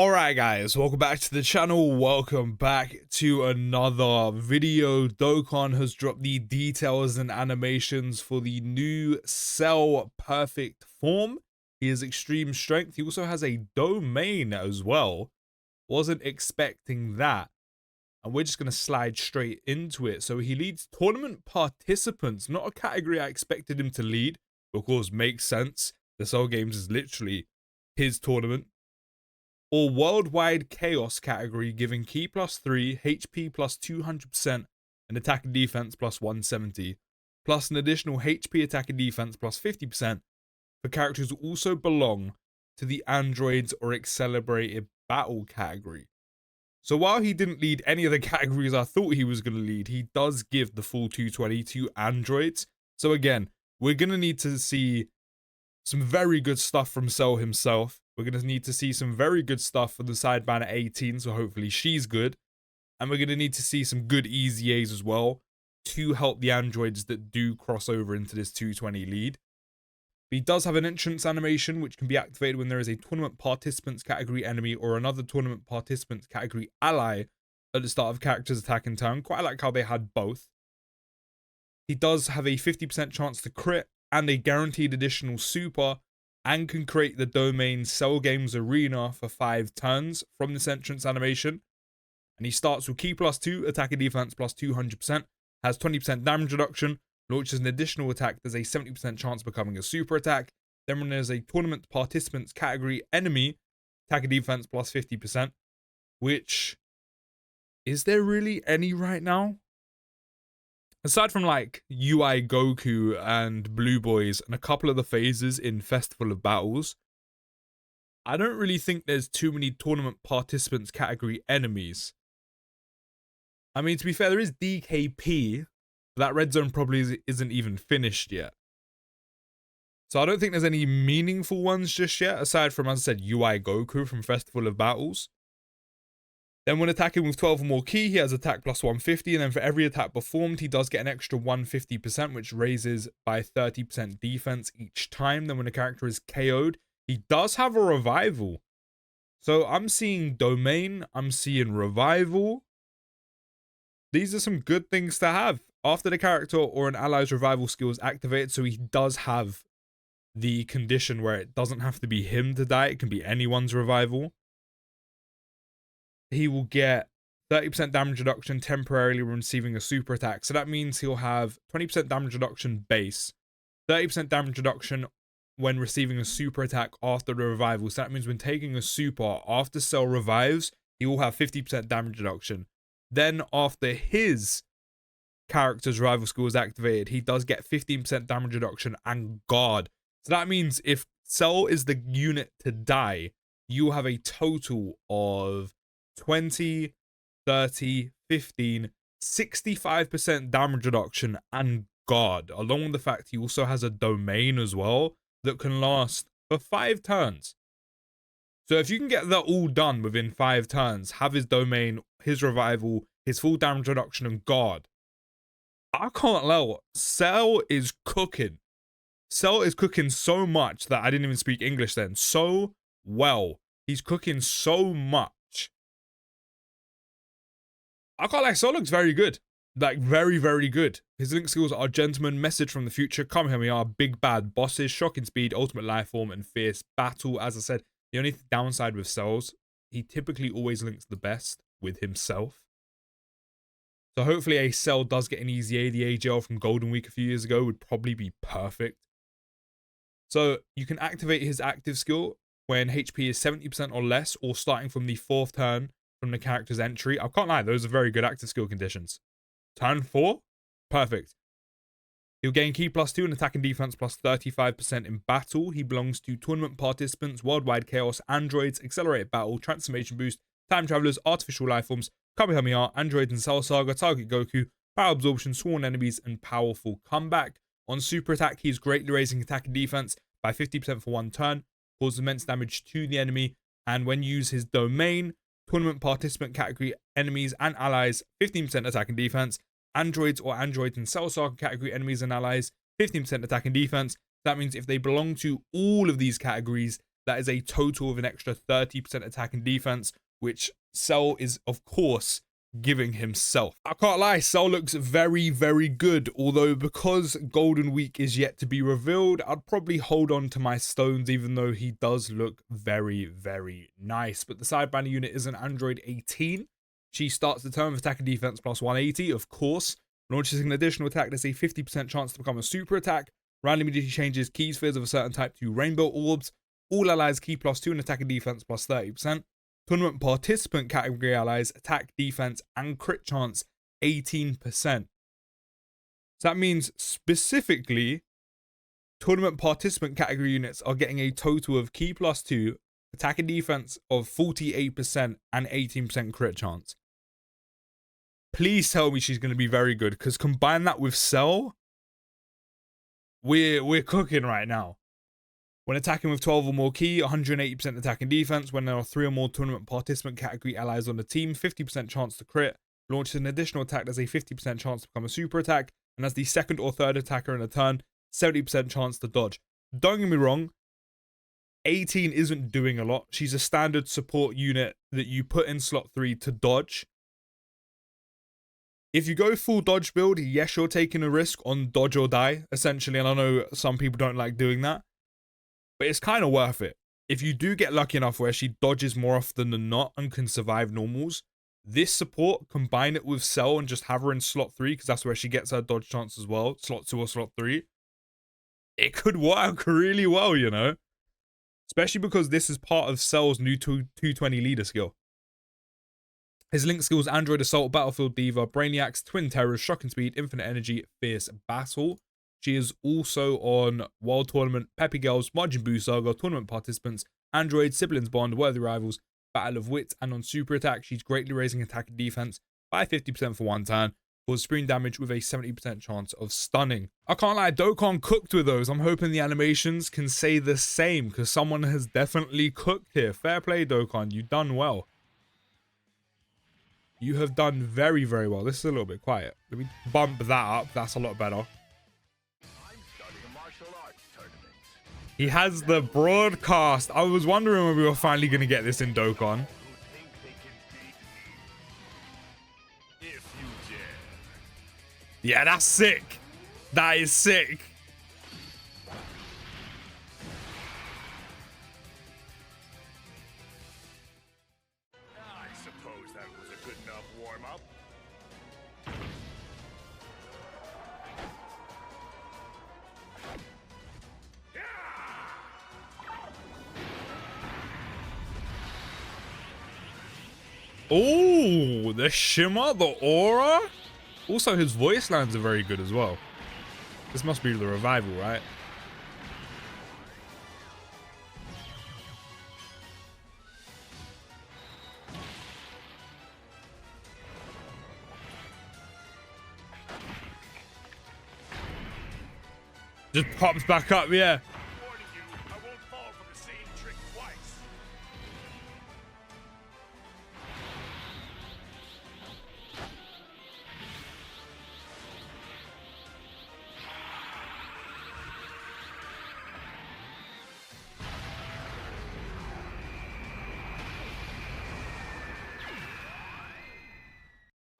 Alright guys, welcome back to the channel, welcome back to another video. Dokkan has dropped the details and animations for the new Cell Perfect form. He has extreme strength, he also has a domain as well. Wasn't expecting that. And we're just going to slide straight into it. So he leads tournament participants, not a category I expected him to lead. Of course, makes sense. The Cell Games is literally his tournament. Or worldwide chaos category, giving ki +3, HP +200%, and attack and defense +170, plus an additional HP attack and defense +50% for characters who also belong to the androids or accelerated battle category. So while he didn't lead any of the categories I thought he was going to lead, he does give the full 220 to androids. So again, we're going to need to see some very good stuff from Cell himself. We're going to need to see some very good stuff for the side banner 18, so hopefully she's good. And we're going to need to see some good EZAs as well to help the androids that do cross over into this 220 lead. But he does have an entrance animation, which can be activated when there is a tournament participants category enemy or another tournament participants category ally at the start of character's attack and turn. Quite like how they had both. He does have a 50% chance to crit and a guaranteed additional super, and can create the domain Cell Games Arena for 5 turns from this entrance animation. And he starts with ki +2, attack and defense +200%, has 20% damage reduction, launches an additional attack, there's a 70% chance of becoming a super attack. Then when there's a tournament participants category enemy, attack and defense +50%, which, is there really any right now? Aside from like UI Goku and Blue Boys and a couple of the phases in Festival of Battles, I don't really think there's too many tournament participants category enemies. I mean, to be fair, there is DKP, but that red zone probably isn't even finished yet. So I don't think there's any meaningful ones just yet, aside from, as I said, UI Goku from Festival of Battles. Then when attacking with 12 or more ki, he has attack +150, and then for every attack performed, he does get an extra 150%, which raises by 30% defense each time. Then when a character is KO'd, he does have a revival. So I'm seeing domain, I'm seeing revival. These are some good things to have. After the character or an ally's revival skill is activated, so he does have the condition where it doesn't have to be him to die, it can be anyone's revival. He will get 30% damage reduction temporarily when receiving a super attack. So that means he'll have 20% damage reduction base, 30% damage reduction when receiving a super attack after the revival. So that means when taking a super after Cell revives, he will have 50% damage reduction. Then after his character's revival skill is activated, he does get 15% damage reduction and guard. So that means if Cell is the unit to die, you have a total of 20, 30, 15, 65% damage reduction and guard, along with the fact he also has a domain as well that can last for 5 turns. So if you can get that all done within 5 turns, have his domain, his revival, his full damage reduction and guard, I can't lie, Cell is cooking. Cell is cooking so much that I didn't even speak English then. So well. He's cooking so much. I can't lie, Cell looks very good. Like, very, very good. His link skills are Gentleman, Message from the Future, Kamehameha, Big Bad Bosses, Shocking Speed, Ultimate Life Form, and Fierce Battle. As I said, the only downside with Cells, he typically always links the best with himself. So hopefully a Cell does get an EZA. The AGL from Golden Week a few years ago would probably be perfect. So you can activate his active skill when HP is 70% or less, or starting from the 4th turn from the character's entry. I can't lie, those are very good active skill conditions. Turn 4? Perfect. He'll gain ki +2 and attack and defense +35% in battle. He belongs to tournament participants, worldwide chaos, androids, accelerated battle, transformation boost, time travelers, artificial life forms, Kamehameha, androids and Cell Saga, target Goku, power absorption, sworn enemies, and powerful comeback. On super attack, he is greatly raising attack and defense by 50% for 1 turn, causes immense damage to the enemy, and when you use his domain, tournament participant category enemies and allies, 15% attack and defense, androids or androids and Cell Saga category enemies and allies, 15% attack and defense. That means if they belong to all of these categories, that is a total of an extra 30% attack and defense, which Cell is, of course, giving himself. I can't lie, Cell looks very, very good, although because Golden Week is yet to be revealed, I'd probably hold on to my stones, even though he does look very, very nice. But the side banner unit is an Android 18. She starts the turn with attack and defense plus 180, of course. Launches an additional attack that's a 50% chance to become a super attack. Randomly changes key spheres of a certain type to rainbow orbs. All allies key plus 2 and attack and defense plus 30%. Tournament participant category allies attack, defense, and crit chance 18%. So that means specifically tournament participant category units are getting a total of key plus 2, attack and defense of 48% and 18% crit chance. Please tell me she's going to be very good, because combine that with Cell, we're cooking right now. When attacking with 12 or more key, 180% attack and defense. When there are 3 or more tournament participant category allies on the team, 50% chance to crit. Launches an additional attack that's a 50% chance to become a super attack. And as the second or third attacker in a turn, 70% chance to dodge. Don't get me wrong, 18 isn't doing a lot. She's a standard support unit that you put in slot 3 to dodge. If you go full dodge build, yes, you're taking a risk on dodge or die, essentially. And I know some people don't like doing that, but it's kind of worth it. If you do get lucky enough where she dodges more often than not and can survive normals, this support, combine it with Cell and just have her in slot 3, because that's where she gets her dodge chance as well, slot 2 or slot 3. It could work really well, you know? Especially because this is part of Cell's new 220 leader skill. His link skills: Android Assault, Battlefield Diva, Brainiacs, Twin Terrors, Shocking Speed, Infinite Energy, Fierce Battle. She is also on World Tournament, Peppy Girls, Majin Buu Saga, Tournament Participants, Android, Siblings Bond, Worthy Rivals, Battle of Wits, and on Super Attack, she's greatly raising attack and defense by 50% for one turn, cause spring damage with a 70% chance of stunning. I can't lie, Dokkan cooked with those. I'm hoping the animations can say the same, because someone has definitely cooked here. Fair play, Dokkan, you've done well. You have done very, very well. This is a little bit quiet. Let me bump that up. That's a lot better. He has the broadcast. I was wondering when we were finally going to get this in Dokkan. Yeah, that's sick. That is sick. I suppose that was a good enough warm-up. Oh, the shimmer, the aura. Also, his voice lines are very good as well. This must be the revival, right? Just pops back up, yeah. Warning you, I won't fall for the same trick twice.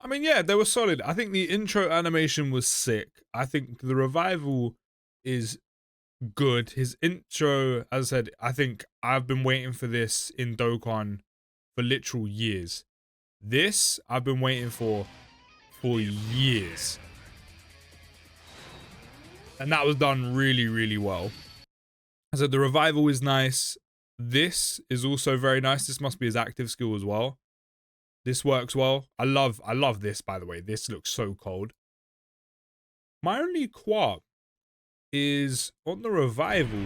I mean, yeah, they were solid. I think the intro animation was sick. I think the revival is good. His intro, as I said, I think I've been waiting for this in Dokkan for literal years. This, I've been waiting for years. And that was done really, really well. So the revival is nice. This is also very nice. This must be his active skill as well. This works well. I love this, by the way. This looks so cold. My only qualm is on the revival.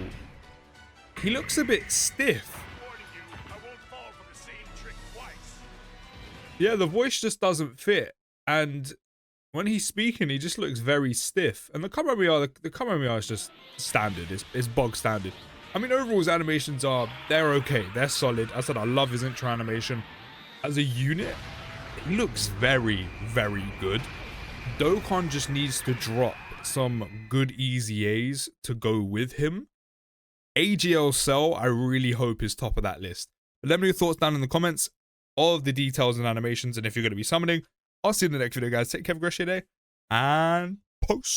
He looks a bit stiff. Warning you, I won't fall for the same trick twice. Yeah, the voice just doesn't fit. And when he's speaking, he just looks very stiff. And the Kamehameha is just standard. It's bog standard. I mean, overall, his animations they're okay. They're solid. As I said, I love his intro animation. As a unit, he looks very, very good. Dokkan just needs to drop some good easy A's to go with him. AGL Cell, I really hope is top of that list. But let me know your thoughts down in the comments, all of the details and animations, and if you're going to be summoning. I'll see you in the next video, guys. Take care, have a great day, and post.